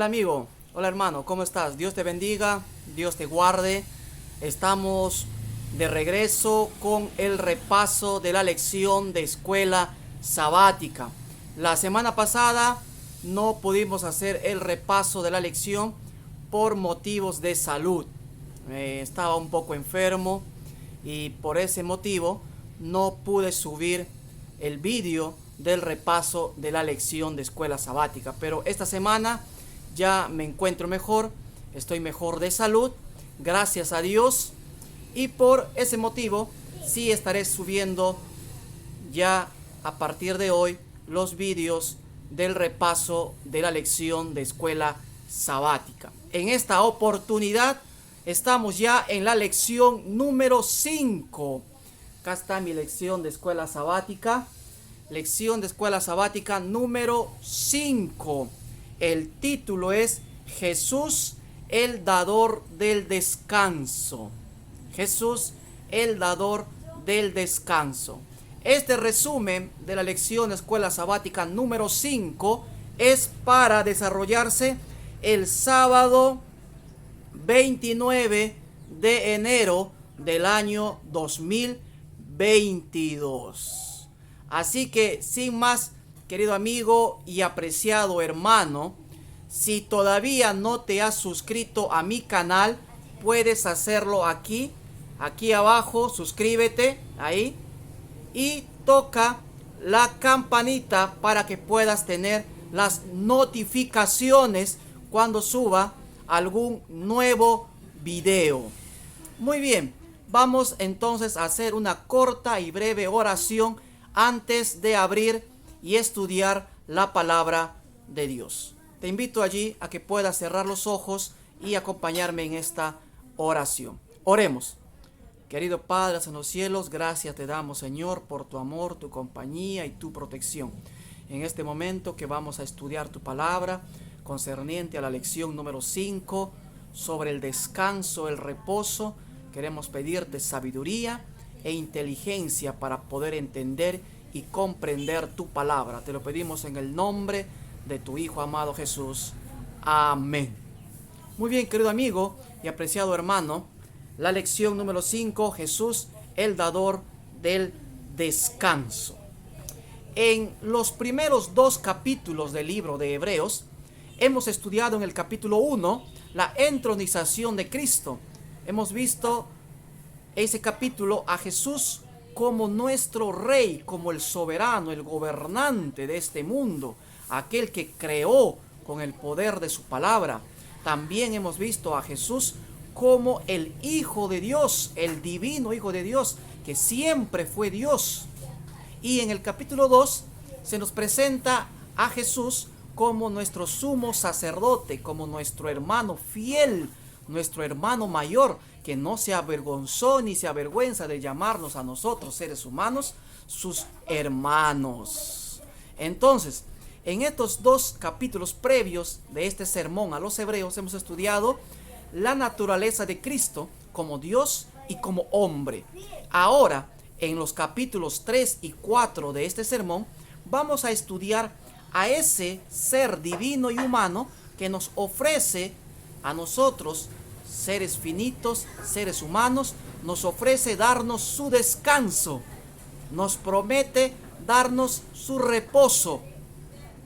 Hola amigo, hola hermano, ¿cómo estás? Dios te bendiga, Dios te guarde. Estamos de regreso con el repaso de la lección de escuela sabática. La semana pasada no pudimos hacer el repaso de la lección por motivos de salud. Estaba un poco enfermo y por ese motivo no pude subir el vídeo del repaso de la lección de escuela sabática. Pero esta semana ya me encuentro mejor, estoy mejor de salud, gracias a Dios, y por ese motivo sí estaré subiendo ya a partir de hoy los vídeos del repaso de la lección de escuela sabática. En esta oportunidad estamos ya en la lección número 5. Acá está mi lección de escuela sabática. Lección de escuela sabática número 5. El título es Jesús, el dador del descanso. Jesús, el dador del descanso. Este resumen de la lección de escuela sabática número 5 es para desarrollarse el sábado 29 de enero del año 2022. Así que sin más, querido amigo y apreciado hermano, si todavía no te has suscrito a mi canal, puedes hacerlo aquí abajo, suscríbete ahí y toca la campanita para que puedas tener las notificaciones cuando suba algún nuevo video. Muy bien, vamos entonces a hacer una corta y breve oración antes de abrir y estudiar la palabra de Dios. Te invito allí a que puedas cerrar los ojos y acompañarme en esta oración. Oremos. Querido Padre en los cielos, gracias te damos, Señor, por tu amor, tu compañía y tu protección. En este momento que vamos a estudiar tu palabra concerniente a la lección número 5 sobre el descanso, el reposo, queremos pedirte sabiduría e inteligencia para poder entender y comprender tu palabra. Te lo pedimos en el nombre de tu Hijo amado Jesús. Amén. Muy bien, querido amigo y apreciado hermano, la lección número 5, Jesús, el dador del descanso. En los primeros 2 capítulos del libro de Hebreos, hemos estudiado en el capítulo 1 la entronización de Cristo. Hemos visto ese capítulo a Jesús como nuestro rey, como el soberano, el gobernante de este mundo, aquel que creó con el poder de su palabra. También hemos visto a Jesús como el Hijo de Dios, el divino Hijo de Dios, que siempre fue Dios. Y en el capítulo 2 se nos presenta a Jesús como nuestro sumo sacerdote, como nuestro hermano fiel, nuestro hermano mayor, que no se avergonzó ni se avergüenza de llamarnos a nosotros, seres humanos, sus hermanos. Entonces, en estos 2 capítulos previos de este sermón a los hebreos, hemos estudiado la naturaleza de Cristo como Dios y como hombre. Ahora, en los capítulos 3 y 4 de este sermón, vamos a estudiar a ese ser divino y humano que nos ofrece a nosotros, seres finitos, seres humanos, nos ofrece darnos su descanso, nos promete darnos su reposo.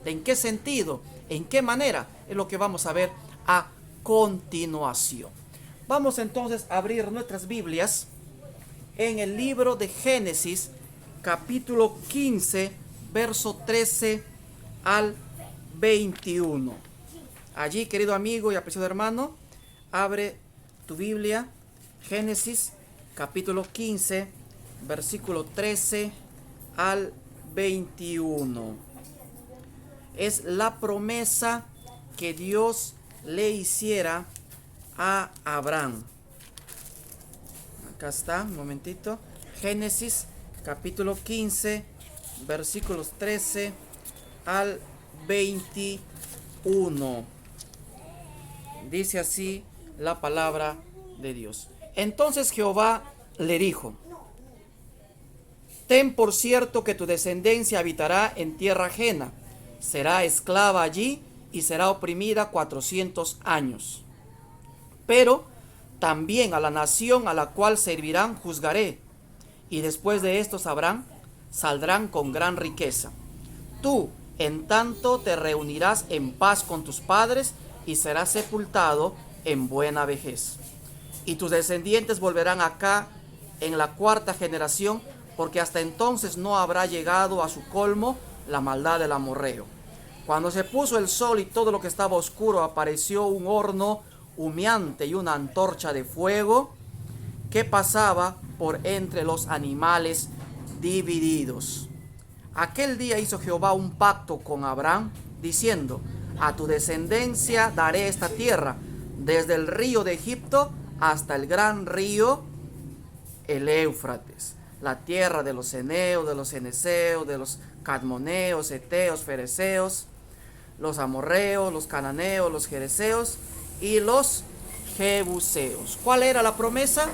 ¿En qué sentido? ¿En qué manera? Es lo que vamos a ver a continuación. Vamos entonces a abrir nuestras Biblias en el libro de Génesis, capítulo 15, verso 13 al 21. Allí, querido amigo y apreciado hermano, abre tu Biblia, Génesis, capítulo 15, versículo 13 al 21. Es la promesa que Dios le hiciera a Abraham. Acá está, un momentito. Génesis capítulo 15, versículos 13 al 21. Dice así la palabra de Dios. Entonces Jehová le dijo: ten por cierto que tu descendencia habitará en tierra ajena, será esclava allí y será oprimida 400 años. Pero también a la nación a la cual servirán juzgaré, y después de esto saldrán con gran riqueza. Tú, en tanto, te reunirás en paz con tus padres y serás sepultado en buena vejez. Y tus descendientes volverán acá en la 4ª generación, porque hasta entonces no habrá llegado a su colmo la maldad del amorreo. Cuando se puso el sol y todo lo que estaba oscuro, apareció un horno humeante y una antorcha de fuego que pasaba por entre los animales divididos. Aquel día hizo Jehová un pacto con Abraham, diciendo: a tu descendencia daré esta tierra, desde el río de Egipto hasta el gran río, el Éufrates, la tierra de los eneos, de los ceneseos, de los cadmoneos, eteos, fereceos, los amorreos, los cananeos, los jereseos y los jebuseos. ¿Cuál era la promesa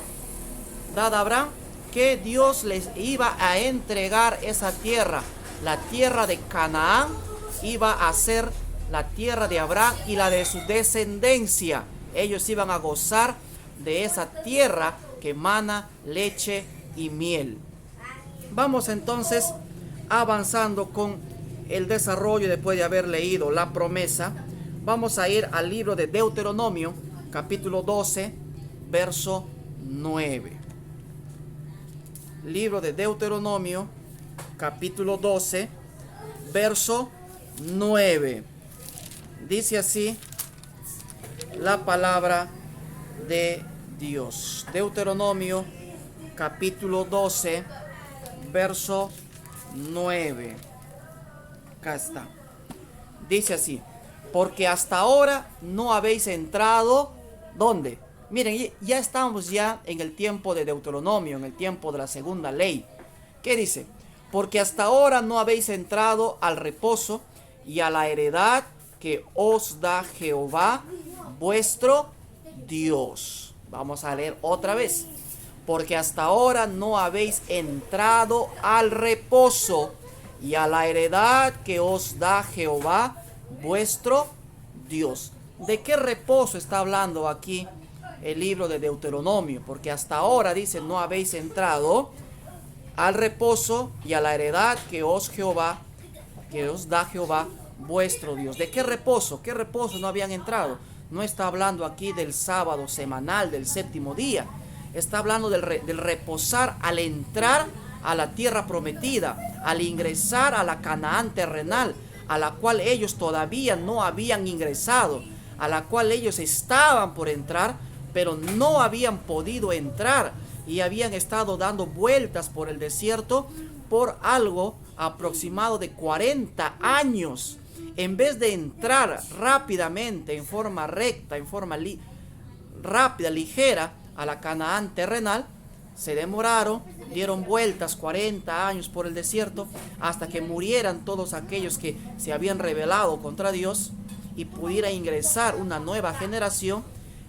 dada a Abraham? Que Dios les iba a entregar esa tierra. La tierra de Canaán iba a ser la tierra de Abraham y la de su descendencia. Ellos iban a gozar de esa tierra que emana leche y miel. Vamos entonces avanzando con el desarrollo. Después de haber leído la promesa, vamos a ir al libro de Deuteronomio, capítulo 12, verso 9. Libro de Deuteronomio, capítulo 12, verso 9. Dice así la palabra de Dios. Deuteronomio, capítulo 12, verso 9. Acá está. Dice así: porque hasta ahora no habéis entrado, ¿dónde? Miren, ya estamos ya en el tiempo de Deuteronomio, en el tiempo de la segunda ley. ¿Qué dice? Porque hasta ahora no habéis entrado al reposo y a la heredad que os da Jehová vuestro Dios. Vamos a leer otra vez. Porque hasta ahora no habéis entrado al reposo y a la heredad que os da Jehová vuestro Dios. ¿De qué reposo está hablando aquí el libro de Deuteronomio? Porque hasta ahora dice: no habéis entrado al reposo y a la heredad que os da Jehová vuestro Dios. ¿De qué reposo? ¿Qué reposo no habían entrado? No está hablando aquí del sábado semanal, del séptimo día. Está hablando del reposar al entrar a la tierra prometida, al ingresar a la Canaán terrenal, a la cual ellos todavía no habían ingresado, a la cual ellos estaban por entrar, pero no habían podido entrar y habían estado dando vueltas por el desierto por algo aproximado de 40 años. En vez de entrar rápidamente, en forma recta, en forma rápida, ligera, a la Canaán terrenal, se demoraron, dieron vueltas 40 años por el desierto, hasta que murieran todos aquellos que se habían rebelado contra Dios y pudiera ingresar una nueva generación.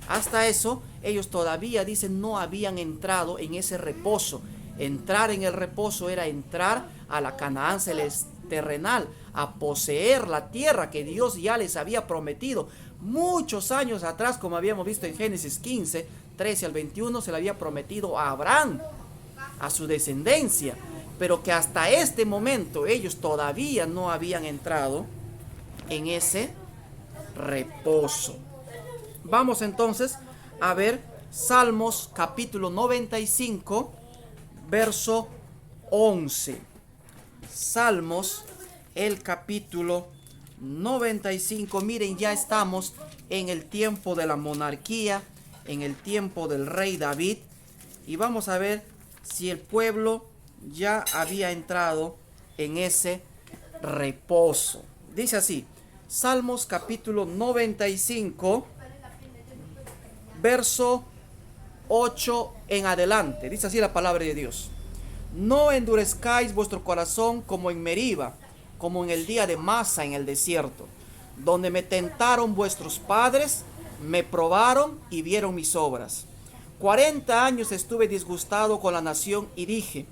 Hasta eso, ellos todavía, dicen, no habían entrado en ese reposo. Entrar en el reposo era entrar a la Canaán terrenal, a poseer la tierra que Dios ya les había prometido muchos años atrás, como habíamos visto en Génesis 15, 13 al 21, se le había prometido a Abraham, a su descendencia, pero que hasta este momento ellos todavía no habían entrado en ese reposo. Vamos entonces a ver Salmos capítulo 95, verso 11. Salmos, el capítulo 95. Miren, ya estamos en el tiempo de la monarquía, en el tiempo del rey David, y vamos a ver si el pueblo ya había entrado en ese reposo. Dice así, Salmos capítulo 95, verso 8 en adelante. Dice así la palabra de Dios: no endurezcáis vuestro corazón como en Meriba, como en el día de Masa en el desierto, donde me tentaron vuestros padres, me probaron y vieron mis obras. 40 años estuve disgustado con la nación y dije: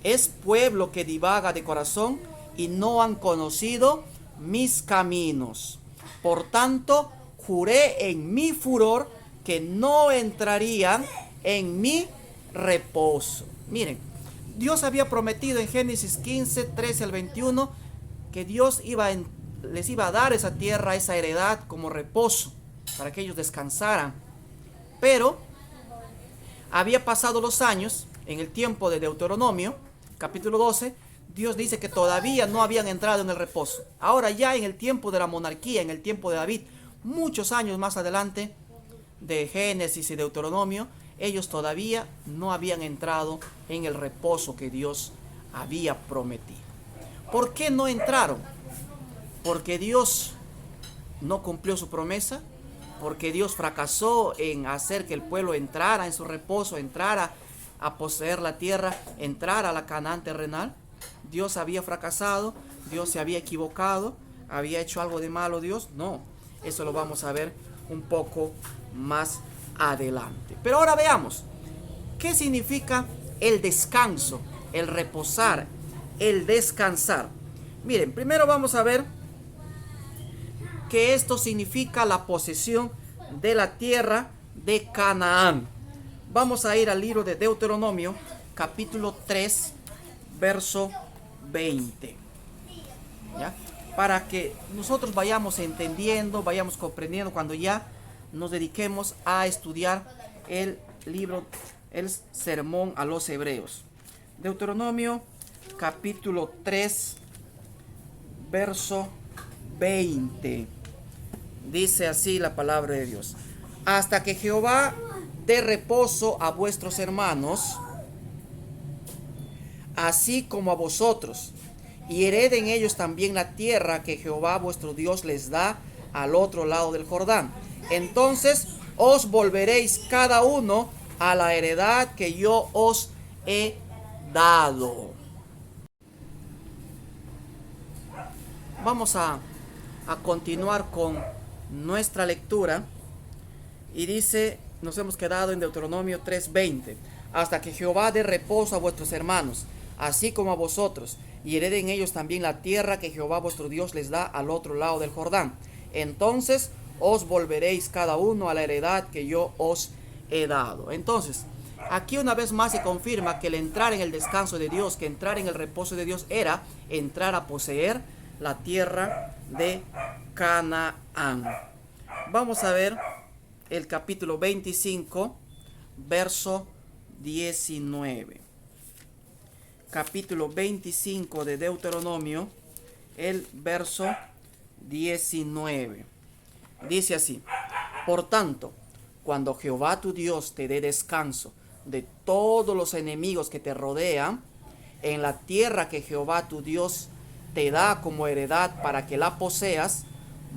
es pueblo que divaga de corazón y no han conocido mis caminos. Por tanto, juré en mi furor que no entrarían en mi reposo. Miren, Dios había prometido en Génesis 15, 13 al 21, que Dios les iba a dar esa tierra, esa heredad como reposo, para que ellos descansaran. Pero había pasado los años, en el tiempo de Deuteronomio, capítulo 12, Dios dice que todavía no habían entrado en el reposo. Ahora ya en el tiempo de la monarquía, en el tiempo de David, muchos años más adelante, de Génesis y Deuteronomio, ellos todavía no habían entrado en el reposo que Dios había prometido. ¿Por qué no entraron? Porque Dios no cumplió su promesa, porque Dios fracasó en hacer que el pueblo entrara en su reposo, entrara a poseer la tierra, entrara a la Canaán terrenal. Dios había fracasado, Dios se había equivocado, había hecho algo de malo Dios. No, eso lo vamos a ver un poco más adelante. Pero ahora veamos, ¿qué significa el descanso, el reposar, el descansar? Miren, primero vamos a ver que esto significa la posesión de la tierra de Canaán. Vamos a ir al libro de Deuteronomio, capítulo 3, verso 20. ¿Ya? Para que nosotros vayamos entendiendo, vayamos comprendiendo cuando ya nos dediquemos a estudiar el libro, el sermón a los hebreos. Deuteronomio, capítulo 3, verso 20. Dice así la palabra de Dios: hasta que Jehová dé reposo a vuestros hermanos, así como a vosotros, y hereden ellos también la tierra que Jehová vuestro Dios les da al otro lado del Jordán. Entonces os volveréis cada uno a la heredad que yo os he dado. Vamos a continuar con nuestra lectura. Y dice, nos hemos quedado en Deuteronomio 3:20. Hasta que Jehová dé reposo a vuestros hermanos, así como a vosotros, y hereden ellos también la tierra que Jehová vuestro Dios les da al otro lado del Jordán. Entonces os volveréis cada uno a la heredad que yo os he dado. Entonces, aquí una vez más se confirma que el entrar en el descanso de Dios, que entrar en el reposo de Dios, era entrar a poseer la tierra de Canaán. Vamos a ver el capítulo 25, verso 19. Capítulo 25 de Deuteronomio, el verso 19. Dice así: por tanto, cuando Jehová tu Dios te dé descanso de todos los enemigos que te rodean, en la tierra que Jehová tu Dios te da como heredad para que la poseas,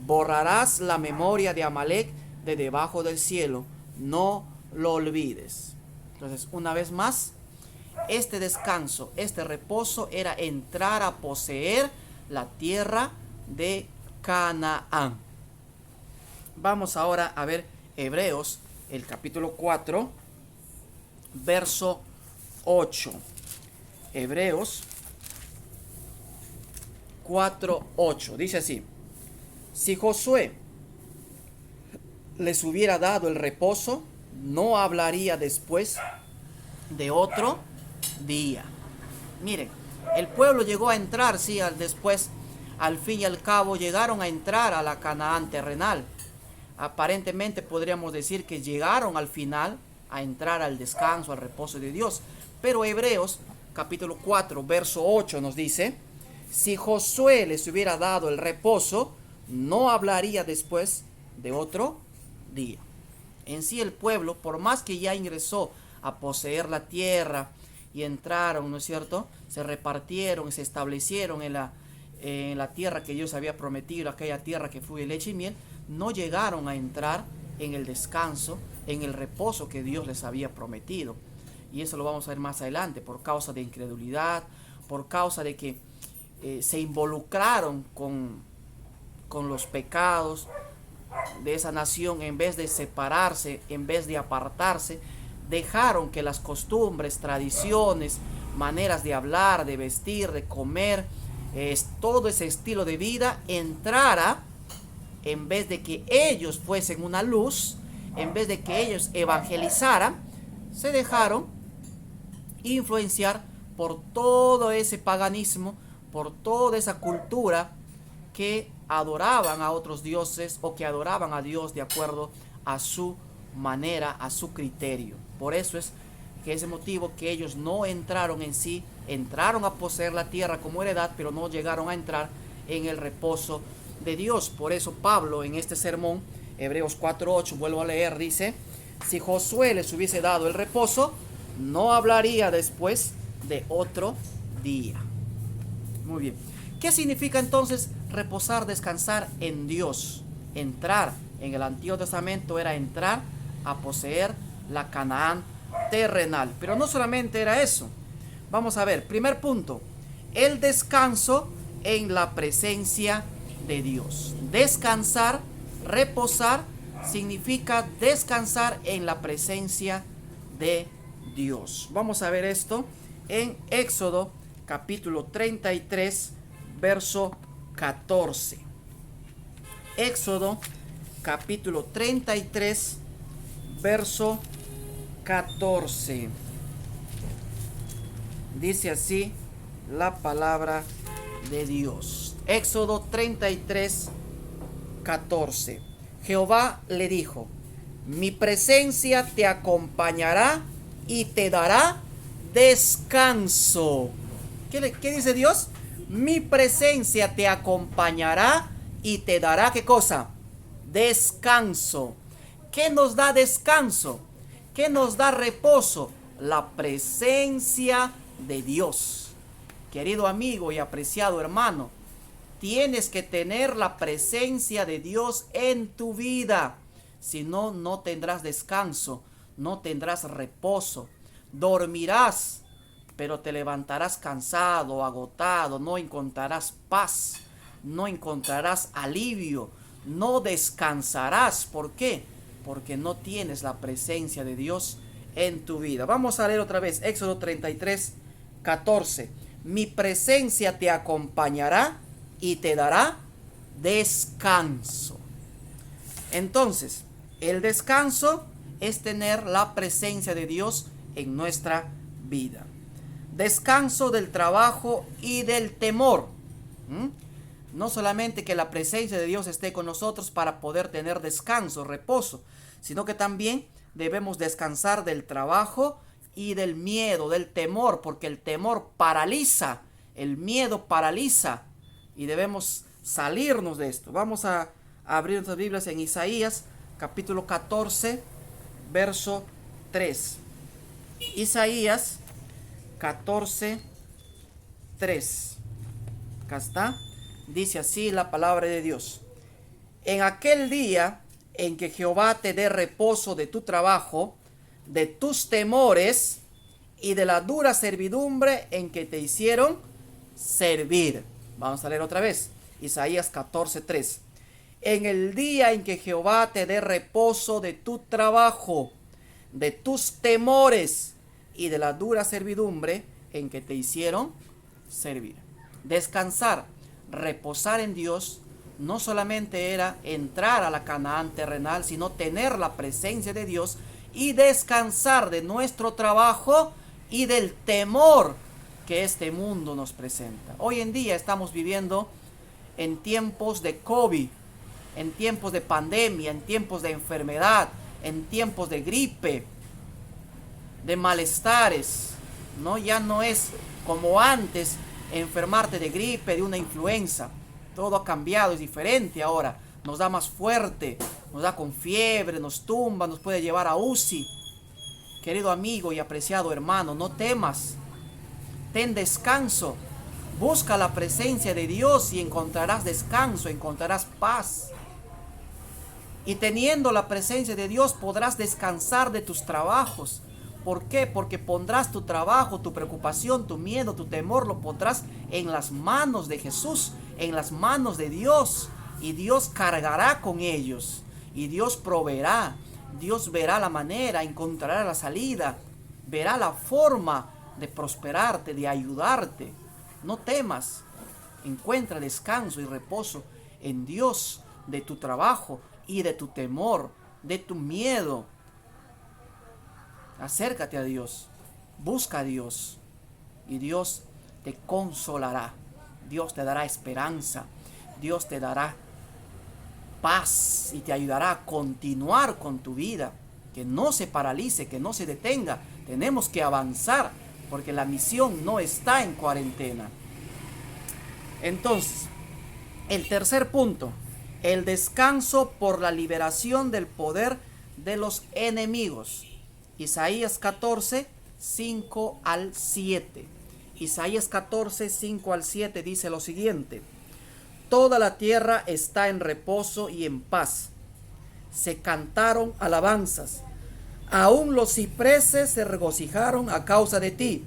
borrarás la memoria de Amalec de debajo del cielo, no lo olvides. Entonces, una vez más, este descanso, este reposo era entrar a poseer la tierra de Canaán. Vamos ahora a ver Hebreos, el capítulo 4, verso 8. Hebreos 4:8. Dice así: si Josué les hubiera dado el reposo, no hablaría después de otro día. Miren, el pueblo llegó a entrar, sí, después, al fin y al cabo, llegaron a entrar a la Canaán terrenal. Aparentemente podríamos decir que llegaron al final a entrar al descanso, al reposo de Dios. Pero Hebreos, capítulo 4, verso 8 nos dice: si Josué les hubiera dado el reposo, no hablaría después de otro día. En sí, el pueblo, por más que ya ingresó a poseer la tierra y entraron, ¿no es cierto?, se repartieron, se establecieron en la tierra que Dios había prometido, aquella tierra que fluye leche y miel, no llegaron a entrar en el descanso, en el reposo que Dios les había prometido. Y eso lo vamos a ver más adelante, por causa de incredulidad, por causa de que se involucraron con los pecados de esa nación. En vez de separarse, en vez de apartarse, dejaron que las costumbres, tradiciones, maneras de hablar, de vestir, de comer, todo ese estilo de vida entrara en vez de que ellos fuesen una luz, en vez de que ellos evangelizaran, se dejaron influenciar por todo ese paganismo, por toda esa cultura que adoraban a otros dioses o que adoraban a Dios de acuerdo a su manera, a su criterio. Por eso es que ese motivo que ellos no entraron en sí, entraron a poseer la tierra como heredad, pero no llegaron a entrar en el reposo de Dios. Por eso Pablo en este sermón, Hebreos 4:8, vuelvo a leer, dice: si Josué les hubiese dado el reposo, no hablaría después de otro día. Muy bien. ¿Qué significa entonces reposar, descansar en Dios? Entrar en el Antiguo Testamento era entrar a poseer la Canaán terrenal. Pero no solamente era eso. Vamos a ver, primer punto, el descanso en la presencia de Dios. Descansar, reposar, significa descansar en la presencia de Dios. Vamos a ver esto en Éxodo capítulo 33, verso 14. Éxodo capítulo 33, verso 14. Dice así la palabra de Dios. Éxodo 33, 14. Jehová le dijo: mi presencia te acompañará y te dará descanso. ¿Qué dice Dios? Mi presencia te acompañará y te dará, ¿qué cosa? Descanso. ¿Qué nos da descanso? ¿Qué nos da reposo? La presencia de Dios. Querido amigo y apreciado hermano, tienes que tener la presencia de Dios en tu vida. Si no, no tendrás descanso, no tendrás reposo. Dormirás, pero te levantarás cansado, agotado, no encontrarás paz, no encontrarás alivio, no descansarás. ¿Por qué? Porque no tienes la presencia de Dios en tu vida. Vamos a leer otra vez Éxodo 33, 14. Mi presencia te acompañará y te dará descanso. Entonces, el descanso es tener la presencia de Dios en nuestra vida. Descanso del trabajo y del temor. No solamente que la presencia de Dios esté con nosotros para poder tener descanso, reposo, sino que también debemos descansar del trabajo y del miedo, del temor, porque el temor paraliza, el miedo paraliza y debemos salirnos de esto. Vamos a abrir nuestras Biblias en Isaías capítulo 14, verso 3. Isaías 14, 3. Acá está. Dice así la palabra de Dios: en aquel día en que Jehová te dé reposo de tu trabajo, de tus temores y de la dura servidumbre en que te hicieron servir. Vamos a leer otra vez. Isaías 14, 3. En el día en que Jehová te dé reposo de tu trabajo, de tus temores y de la dura servidumbre en que te hicieron servir. Descansar, reposar en Dios, no solamente era entrar a la Canaán terrenal, sino tener la presencia de Dios y descansar de nuestro trabajo y del temor que este mundo nos presenta. Hoy en día estamos viviendo en tiempos de COVID, en tiempos de pandemia, en tiempos de enfermedad, en tiempos de gripe, de malestares, ¿no? Ya no es como antes enfermarte de gripe, de una influenza. Todo ha cambiado, es diferente ahora. Nos da más fuerte, nos da con fiebre, nos tumba, nos puede llevar a UCI. Querido amigo y apreciado hermano, no temas. Ten descanso. Busca la presencia de Dios y encontrarás descanso, encontrarás paz. Y teniendo la presencia de Dios podrás descansar de tus trabajos. ¿Por qué? Porque pondrás tu trabajo, tu preocupación, tu miedo, tu temor, lo pondrás en las manos de Jesús, en las manos de Dios. Y Dios cargará con ellos. Y Dios proveerá. Dios verá la manera, encontrará la salida. Verá la forma de prosperarte, de ayudarte. No temas. Encuentra descanso y reposo en Dios. de tu trabajo y de tu temor, de tu miedo. Acércate a Dios, busca a Dios y Dios te consolará. Dios te dará esperanza, Dios te dará paz y te ayudará a continuar con tu vida. Que no se paralice, que no se detenga. Tenemos que avanzar porque la misión no está en cuarentena. Entonces, el tercer punto, el descanso por la liberación del poder de los enemigos. Isaías 14, 5 al 7. Isaías 14, 5 al 7 dice lo siguiente: toda la tierra está en reposo y en paz. Se cantaron alabanzas. Aún los cipreses se regocijaron a causa de ti,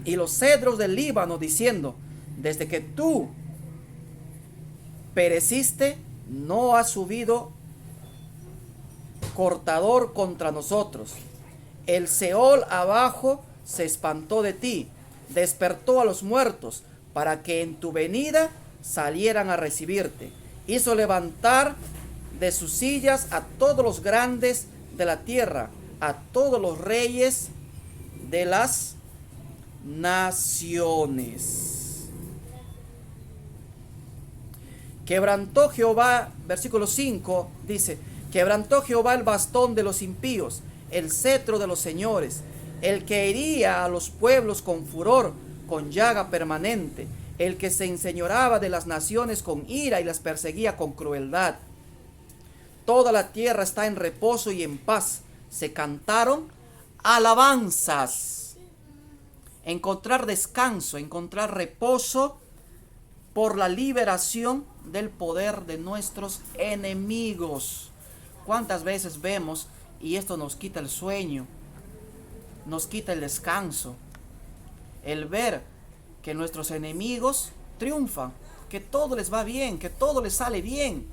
y los cedros del Líbano diciendo: desde que tú pereciste, no ha subido cortador contra nosotros. El Seol abajo se espantó de ti, despertó a los muertos, para que en tu venida salieran a recibirte. Hizo levantar de sus sillas a todos los grandes de la tierra, a todos los reyes de las naciones. Quebrantó Jehová, versículo 5 dice: quebrantó Jehová el bastón de los impíos, el cetro de los señores, el que hería a los pueblos con furor, con llaga permanente, el que se enseñoraba de las naciones con ira y las perseguía con crueldad. Toda la tierra está en reposo y en paz. Se cantaron alabanzas. Encontrar descanso, encontrar reposo por la liberación del poder de nuestros enemigos. ¿Cuántas veces vemos y esto nos quita el sueño, nos quita el descanso? El ver que nuestros enemigos triunfan, que todo les va bien, que todo les sale bien.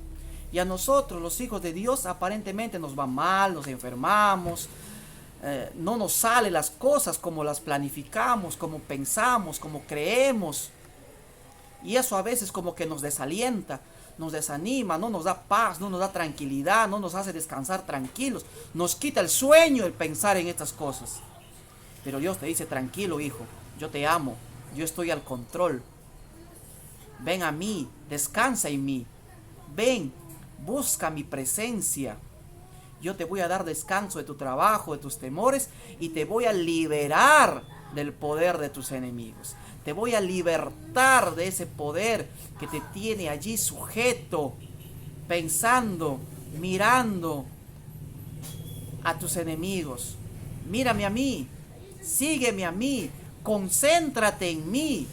Y a nosotros, los hijos de Dios, aparentemente nos va mal, nos enfermamos, no nos salen las cosas como las planificamos, como pensamos, como creemos. Y eso a veces como que nos desalienta, nos desanima, no nos da paz, no nos da tranquilidad, no nos hace descansar tranquilos. Nos quita el sueño el pensar en estas cosas. Pero Dios te dice: tranquilo, hijo, yo te amo, yo estoy al control. Ven a mí, descansa en mí. Ven, busca mi presencia. Yo te voy a dar descanso de tu trabajo, de tus temores, y te voy a liberar del poder de tus enemigos. Te voy a libertar de ese poder que te tiene allí sujeto, pensando, mirando a tus enemigos. Mírame a mí, sígueme a mí, concéntrate en mí.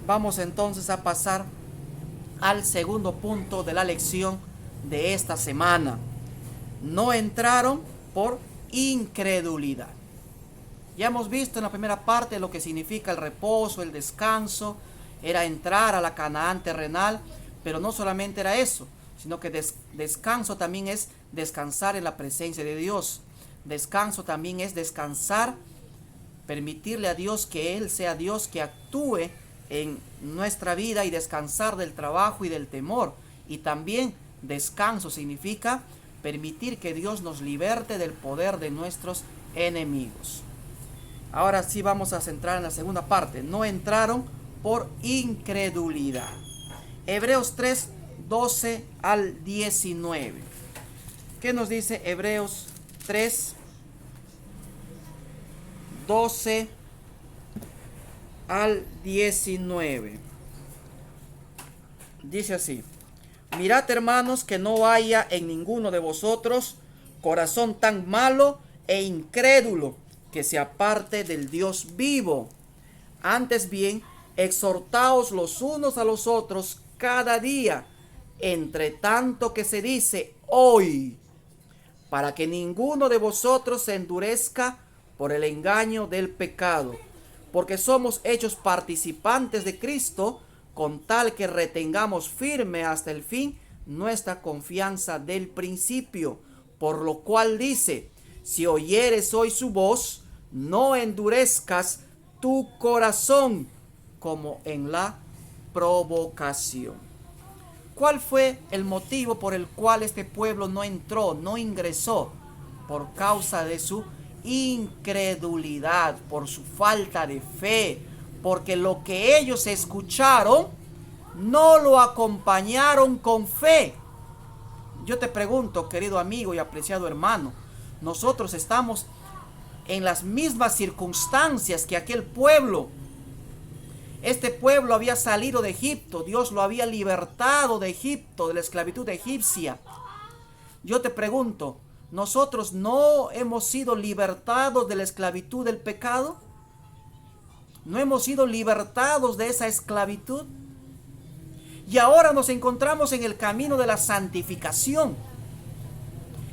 Vamos entonces a pasar al segundo punto de la lección de esta semana. No entraron por incredulidad. Ya hemos visto en la primera parte lo que significa el reposo, el descanso. Era entrar a la Canaán terrenal, pero no solamente era eso, sino que descanso también es descansar en la presencia de Dios. Descanso también es descansar, permitirle a Dios que Él sea Dios, que actúe en nuestra vida, y descansar del trabajo y del temor. Y también descanso significa permitir que Dios nos liberte del poder de nuestros enemigos. Ahora sí vamos a centrar en la segunda parte. No entraron por incredulidad. Hebreos 3, 12 al 19. ¿Qué nos dice Hebreos 3, 12 al 19? Dice así: mirad, hermanos, que no haya en ninguno de vosotros corazón tan malo e incrédulo, que se aparte del Dios vivo. Antes bien, exhortaos los unos a los otros cada día, entre tanto que se dice hoy, para que ninguno de vosotros se endurezca por el engaño del pecado, porque somos hechos participantes de Cristo, con tal que retengamos firme hasta el fin nuestra confianza del principio. Por lo cual dice: si oyeres hoy su voz, no endurezcas tu corazón como en la provocación. ¿Cuál fue el motivo por el cual este pueblo no entró, no ingresó? Por causa de su incredulidad, por su falta de fe, porque lo que ellos escucharon no lo acompañaron con fe. Yo te pregunto, querido amigo y apreciado hermano, nosotros estamos en las mismas circunstancias que aquel pueblo. Este pueblo había salido de Egipto, Dios lo había libertado de Egipto, de la esclavitud egipcia. Yo te pregunto, ¿nosotros no hemos sido libertados de la esclavitud del pecado? ¿No hemos sido libertados de esa esclavitud? Y ahora nos encontramos en el camino de la santificación.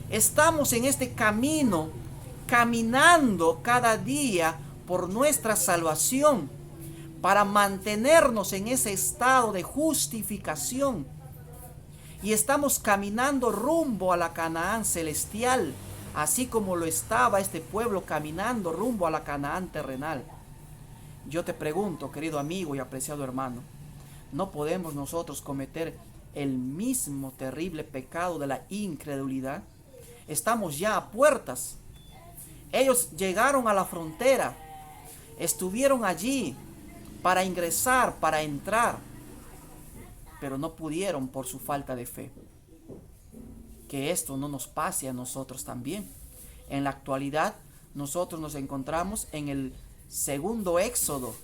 Estamos en este camino, caminando cada día por nuestra salvación, para mantenernos en ese estado de justificación. Y estamos caminando rumbo a la Canaán celestial, así como lo estaba este pueblo caminando rumbo a la Canaán terrenal. Yo te pregunto, querido amigo y apreciado hermano, ¿no podemos nosotros cometer el mismo terrible pecado de la incredulidad? Estamos ya a puertas. Ellos llegaron a la frontera, estuvieron allí para ingresar, para entrar, pero no pudieron por su falta de fe. Que esto no nos pase a nosotros también. En la actualidad, nosotros nos encontramos en el segundo éxodo.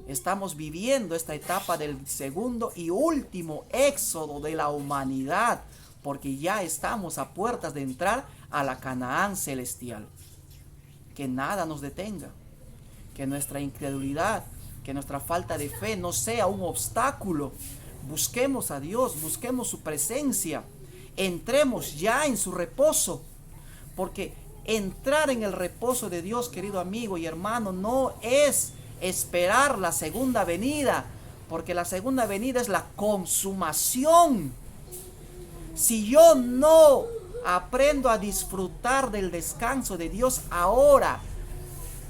Estamos viviendo esta etapa del segundo y último éxodo de la humanidad, porque ya estamos a puertas de entrar a la Canaán celestial. Que nada nos detenga, que nuestra incredulidad, que nuestra falta de fe no sea un obstáculo. Busquemos a Dios, busquemos su presencia, entremos ya en su reposo, porque entrar en el reposo de Dios, querido amigo y hermano, no es esperar la segunda venida, porque la segunda venida es la consumación. Si yo no aprendo a disfrutar del descanso de Dios ahora,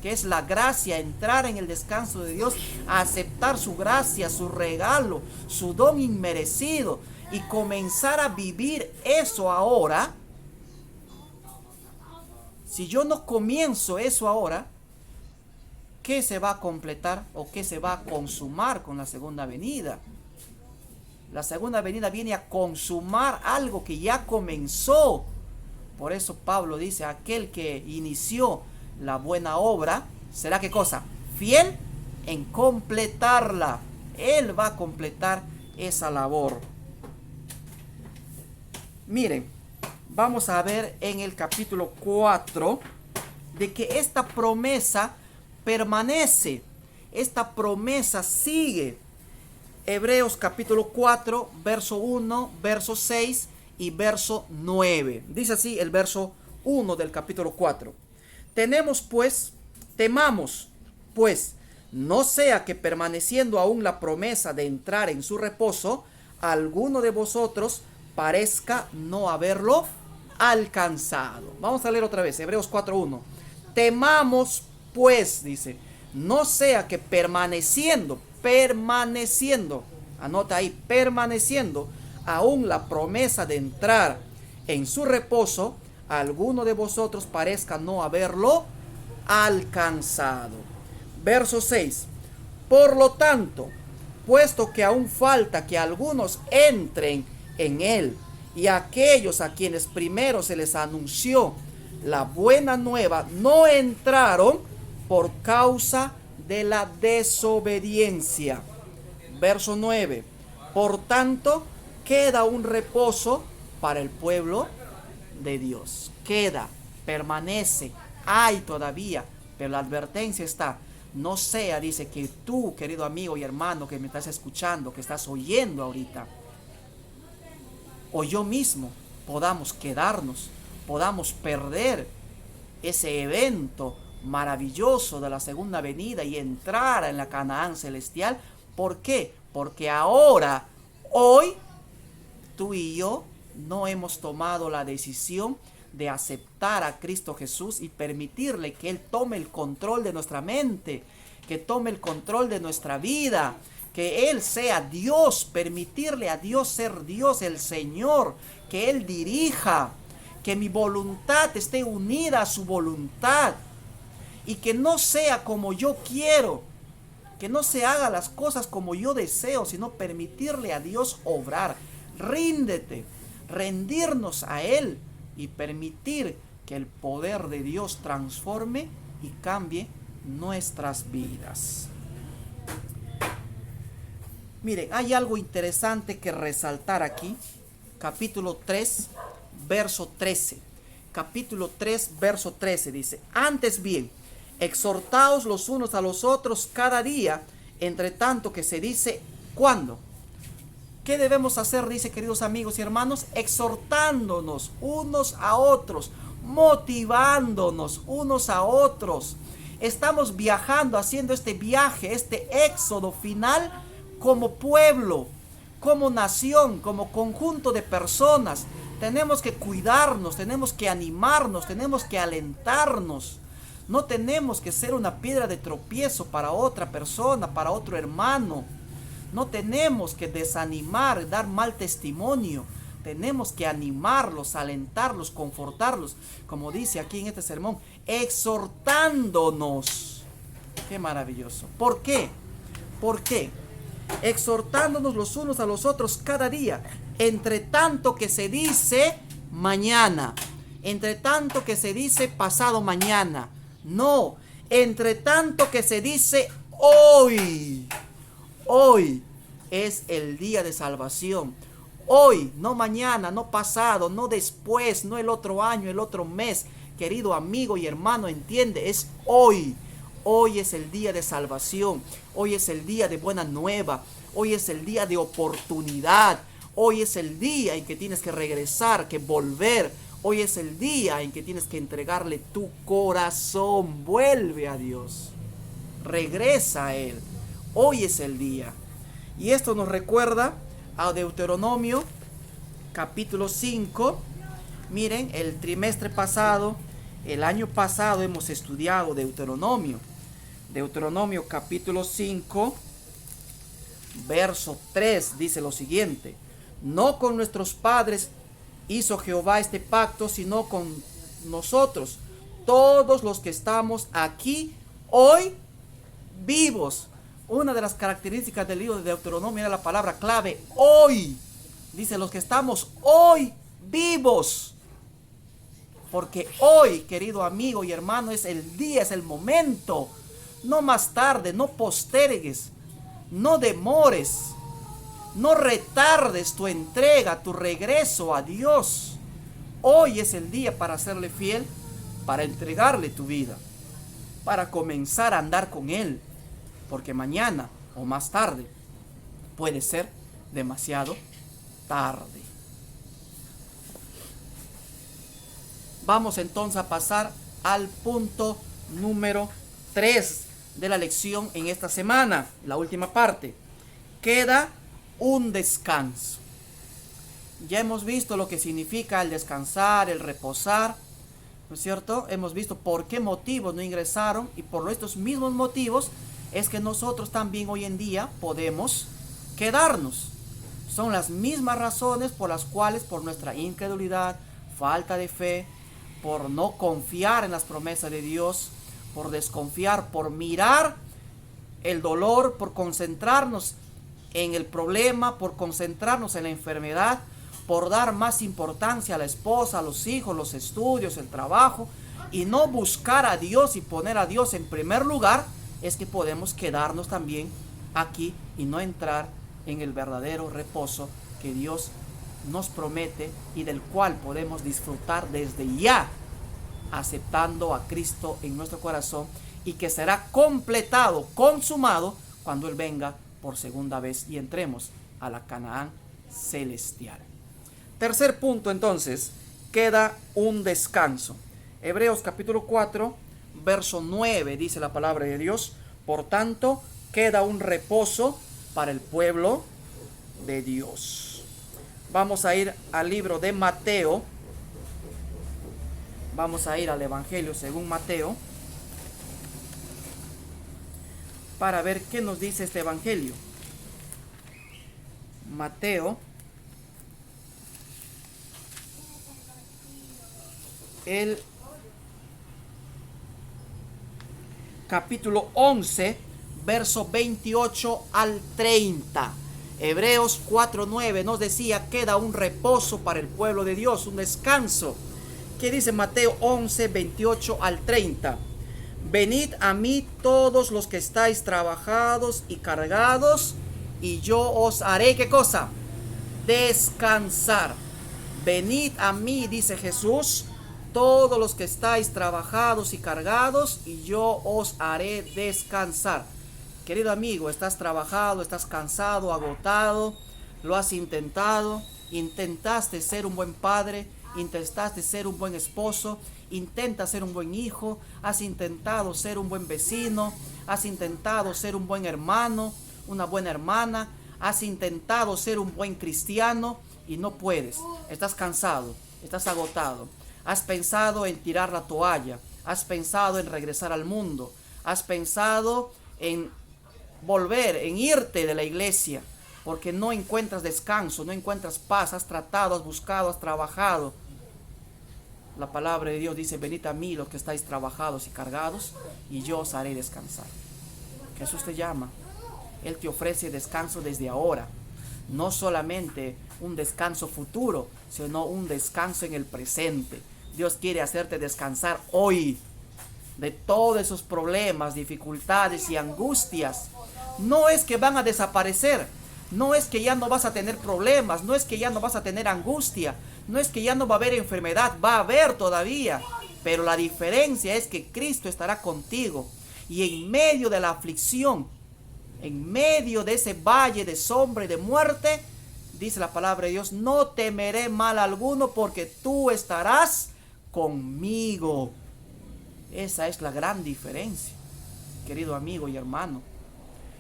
que es la gracia, entrar en el descanso de Dios, aceptar su gracia, su regalo, su don inmerecido, y comenzar a vivir eso ahora. Si yo no comienzo eso ahora, ¿qué se va a completar o qué se va a consumar con la segunda venida? La segunda venida viene a consumar algo que ya comenzó. Por eso Pablo dice, aquel que inició la buena obra, ¿será qué cosa? Fiel en completarla. Él va a completar esa labor. Miren, vamos a ver en el capítulo 4 de que esta promesa permanece. Esta promesa sigue. Hebreos capítulo 4, verso 1, verso 6 y verso 9. Dice así el verso 1 del capítulo 4. Temamos, pues, no sea que permaneciendo aún la promesa de entrar en su reposo, alguno de vosotros parezca no haberlo alcanzado. Vamos a leer otra vez, Hebreos 4:1. Temamos, pues, dice, no sea que permaneciendo, anota ahí, permaneciendo aún la promesa de entrar en su reposo, alguno de vosotros parezca no haberlo alcanzado. Verso 6. Por lo tanto, puesto que aún falta que algunos entren en él, y aquellos a quienes primero se les anunció la buena nueva no entraron por causa de la desobediencia. Verso 9. Por tanto, queda un reposo para el pueblo de Dios. Queda, permanece, hay todavía, pero la advertencia está. No sea, dice, que tú, querido amigo y hermano que me estás escuchando, que estás oyendo ahorita, o yo mismo, podamos quedarnos, podamos perder ese evento maravilloso de la segunda venida y entrar en la Canaán celestial. ¿Por qué? Porque ahora, hoy, tú y yo no hemos tomado la decisión de aceptar a Cristo Jesús y permitirle que Él tome el control de nuestra mente, que tome el control de nuestra vida, que Él sea Dios, permitirle a Dios ser Dios, el Señor, que Él dirija, que mi voluntad esté unida a su voluntad y que no sea como yo quiero, que no se haga las cosas como yo deseo, sino permitirle a Dios obrar. Ríndete, rendirnos a Él y permitir que el poder de Dios transforme y cambie nuestras vidas. Miren, hay algo interesante que resaltar aquí. Capítulo 3, verso 13. Capítulo 3, verso 13 dice: antes bien, exhortaos los unos a los otros cada día, entre tanto que se dice, ¿cuándo? ¿Qué debemos hacer? Dice, queridos amigos y hermanos, exhortándonos unos a otros, motivándonos unos a otros. Estamos viajando, haciendo este viaje, este éxodo final como pueblo, como nación, como conjunto de personas. Tenemos que cuidarnos, tenemos que animarnos, tenemos que alentarnos. No tenemos que ser una piedra de tropiezo para otra persona, para otro hermano. No tenemos que desanimar, dar mal testimonio. Tenemos que animarlos, alentarlos, confortarlos. Como dice aquí en este sermón, exhortándonos. Qué maravilloso. ¿Por qué? ¿Por qué? Exhortándonos los unos a los otros cada día. Entre tanto que se dice mañana. Entre tanto que se dice pasado mañana. No. Entre tanto que se dice hoy. Hoy es el día de salvación. Hoy, no mañana, no pasado, no después, no el otro año, el otro mes. Querido amigo y hermano, entiende, es hoy. Hoy es el día de salvación. Hoy es el día de buena nueva. Hoy es el día de oportunidad. Hoy es el día en que tienes que regresar, que volver. Hoy es el día en que tienes que entregarle tu corazón. Vuelve a Dios. Regresa a Él. Hoy es el día. Y esto nos recuerda a Deuteronomio capítulo 5. Miren, el trimestre pasado, el año pasado hemos estudiado Deuteronomio. Deuteronomio capítulo 5, verso 3 dice lo siguiente: no con nuestros padres hizo Jehová este pacto, sino con nosotros, todos los que estamos aquí hoy vivos. Una de las características del libro de Deuteronomio era la palabra clave, hoy. Dice, los que estamos hoy vivos. Porque hoy, querido amigo y hermano, es el día, es el momento. No más tarde, no postergues, no demores, no retardes tu entrega, tu regreso a Dios. Hoy es el día para serle fiel, para entregarle tu vida, para comenzar a andar con Él. Porque mañana o más tarde puede ser demasiado tarde. Vamos entonces a pasar al punto número 3 de la lección en esta semana, la última parte. Queda un descanso. Ya hemos visto lo que significa el descansar, el reposar, ¿no es cierto? Hemos visto por qué motivos no ingresaron, y por estos mismos motivos es que nosotros también hoy en día podemos quedarnos. Son las mismas razones por las cuales, por nuestra incredulidad, falta de fe, por no confiar en las promesas de Dios, por desconfiar, por mirar el dolor, por concentrarnos en el problema, por concentrarnos en la enfermedad, por dar más importancia a la esposa, a los hijos, los estudios, el trabajo, y no buscar a Dios y poner a Dios en primer lugar, es que podemos quedarnos también aquí y no entrar en el verdadero reposo que Dios nos promete y del cual podemos disfrutar desde ya, aceptando a Cristo en nuestro corazón, y que será completado, consumado, cuando Él venga por segunda vez y entremos a la Canaán celestial. Tercer punto, entonces, queda un descanso. Hebreos capítulo 4, verso 9 dice la palabra de Dios: por tanto, queda un reposo para el pueblo de Dios. Vamos a ir al libro de Mateo. Vamos a ir al Evangelio según Mateo para ver qué nos dice este Evangelio. Mateo, el capítulo 11, verso 28 al 30. Hebreos 4:9 nos decía: queda un reposo para el pueblo de Dios, un descanso. ¿Qué dice Mateo 11, 28 al 30? Venid a mí todos los que estáis trabajados y cargados, y yo os haré, ¿qué cosa? Descansar. Venid a mí, dice Jesús, todos los que estáis trabajados y cargados, y yo os haré descansar. Querido amigo, estás trabajado, estás cansado, agotado, lo has intentado, intentaste ser un buen padre, intentaste ser un buen esposo, intenta ser un buen hijo, has intentado ser un buen vecino, has intentado ser un buen hermano, una buena hermana, has intentado ser un buen cristiano y no puedes. Estás cansado, estás agotado, has pensado en tirar la toalla, has pensado en regresar al mundo, has pensado en volver, en irte de la iglesia, porque no encuentras descanso, no encuentras paz, has tratado, has buscado, has trabajado. La palabra de Dios dice: venid a mí los que estáis trabajados y cargados, y yo os haré descansar. Jesús te llama, Él te ofrece descanso desde ahora, no solamente un descanso futuro, sino un descanso en el presente. Dios quiere hacerte descansar hoy de todos esos problemas, dificultades y angustias. No es que van a desaparecer, no es que ya no vas a tener problemas, no es que ya no vas a tener angustia, no es que ya no va a haber enfermedad, va a haber todavía, pero la diferencia es que Cristo estará contigo, y en medio de la aflicción, en medio de ese valle de sombra y de muerte, dice la palabra de Dios: no temeré mal alguno, porque tú estarás conmigo. Esa es la gran diferencia, querido amigo y hermano.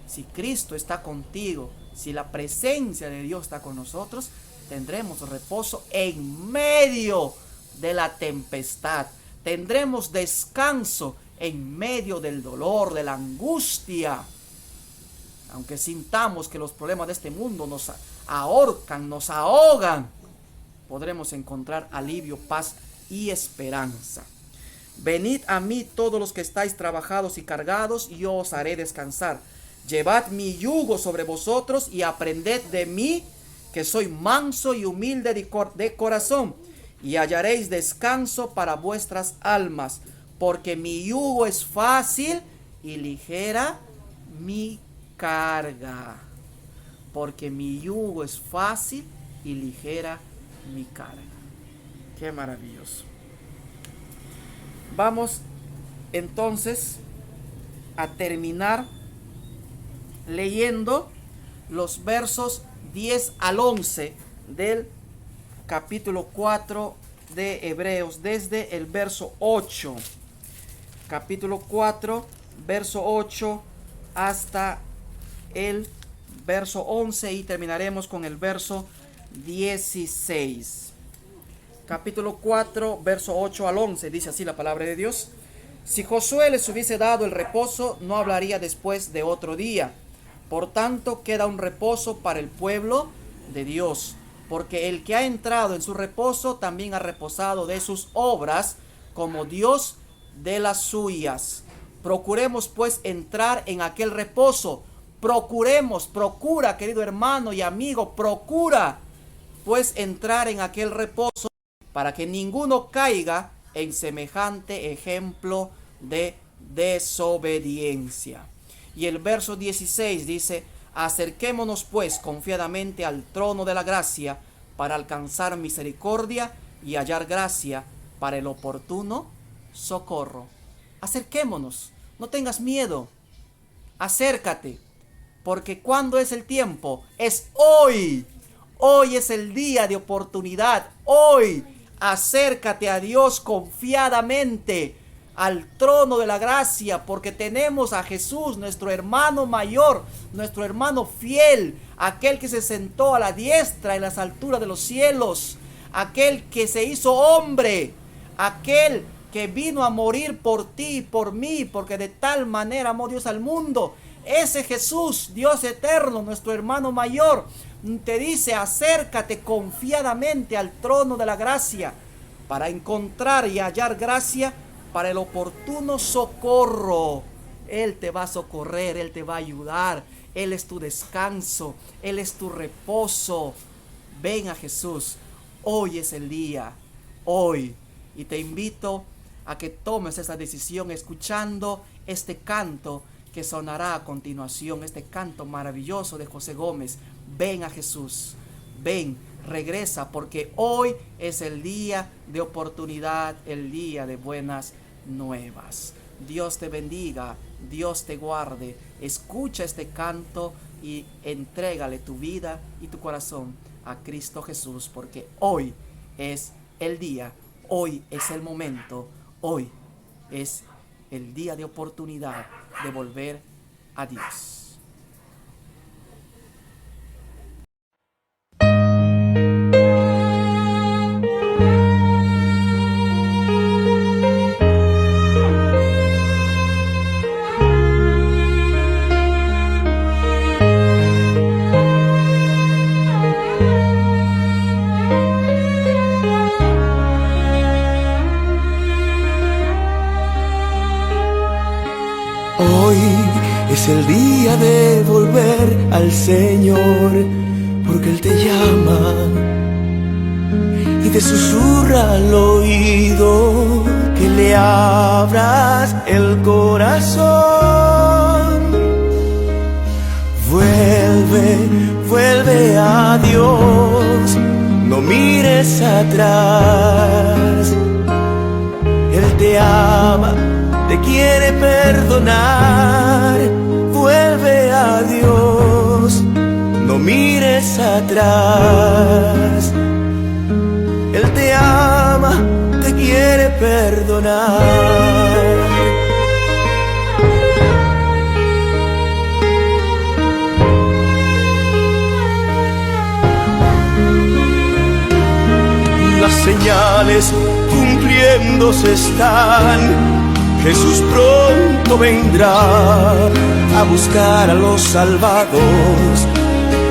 Si Cristo está contigo, si la presencia de Dios está con nosotros, tendremos reposo en medio de la tempestad. Tendremos descanso en medio del dolor, de la angustia. Aunque sintamos que los problemas de este mundo nos ahorcan, nos ahogan, podremos encontrar alivio, paz y esperanza. Venid a mí todos los que estáis trabajados y cargados, y yo os haré descansar. Llevad mi yugo sobre vosotros y aprended de mí, que soy manso y humilde de corazón, y hallaréis descanso para vuestras almas, porque mi yugo es fácil y ligera mi carga. Porque mi yugo es fácil y ligera mi carga. Qué maravilloso. Vamos entonces a terminar leyendo los versos 10 al 11 del capítulo 4 de Hebreos, desde el verso 8. Capítulo 4, verso 8 hasta el verso 11, y terminaremos con el verso 16. Capítulo 4, verso 8 al 11, dice así la palabra de Dios: si Josué les hubiese dado el reposo, no hablaría después de otro día. Por tanto, queda un reposo para el pueblo de Dios, porque el que ha entrado en su reposo también ha reposado de sus obras, como Dios de las suyas. Procuremos pues entrar en aquel reposo. Procura, querido hermano y amigo, procura pues entrar en aquel reposo, para que ninguno caiga en semejante ejemplo de desobediencia. Y el verso 16 dice: acerquémonos pues confiadamente al trono de la gracia, para alcanzar misericordia y hallar gracia para el oportuno socorro. Acerquémonos, no tengas miedo, acércate, porque ¿cuándo es el tiempo? Es hoy. Hoy es el día de oportunidad. Hoy acércate a Dios confiadamente, al trono de la gracia, porque tenemos a Jesús, nuestro hermano mayor, nuestro hermano fiel, aquel que se sentó a la diestra en las alturas de los cielos, aquel que se hizo hombre, aquel que vino a morir por ti y por mí, porque de tal manera amó Dios al mundo. Ese Jesús, Dios eterno, nuestro hermano mayor, te dice: acércate confiadamente al trono de la gracia para encontrar y hallar gracia para el oportuno socorro. Él te va a socorrer, Él te va a ayudar. Él es tu descanso, Él es tu reposo. Ven a Jesús. Hoy es el día, hoy. Y te invito a que tomes esa decisión escuchando este canto que sonará a continuación, este canto maravilloso de José Gómez. Ven a Jesús, ven, regresa, porque hoy es el día de oportunidad, el día de buenas nuevas. Dios te bendiga, Dios te guarde. Escucha este canto y entrégale tu vida y tu corazón a Cristo Jesús, porque hoy es el día, hoy es el momento, hoy es el día de oportunidad de volver a Dios. Hoy es el día de volver al Señor, porque Él te llama y te susurra al oído que le abras el corazón. Vuelve, vuelve a Dios, no mires atrás. Él te ama, te quiere perdonar. Vuelve a Dios, no mires atrás. Él te ama, te quiere perdonar. Las señales cumpliéndose están. Jesús pronto vendrá a buscar a los salvados.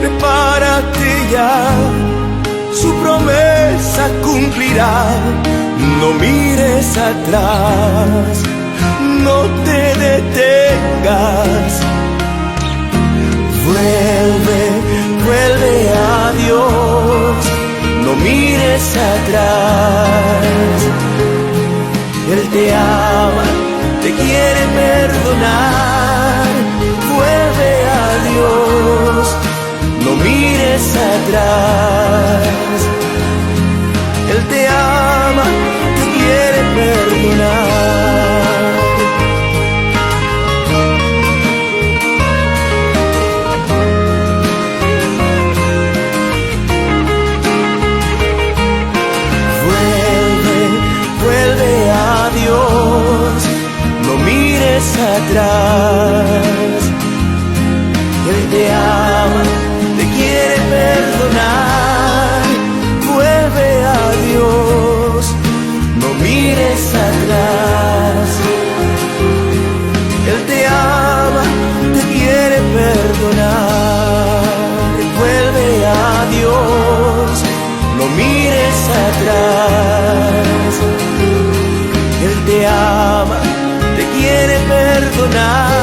Prepárate ya, su promesa cumplirá. No mires atrás, no te detengas. Vuelve, vuelve a Dios, no mires atrás. Él te ama, te quiere perdonar. Vuelve a Dios, no mires atrás. Él te ama, te quiere perdonar. Vuelve, vuelve a Dios, no mires atrás. Él te ama, te quiere perdonar. Vuelve a Dios, no mires atrás. Él te ama, te quiere perdonar. Vuelve a Dios, no mires atrás. Él te ama, te quiere perdonar.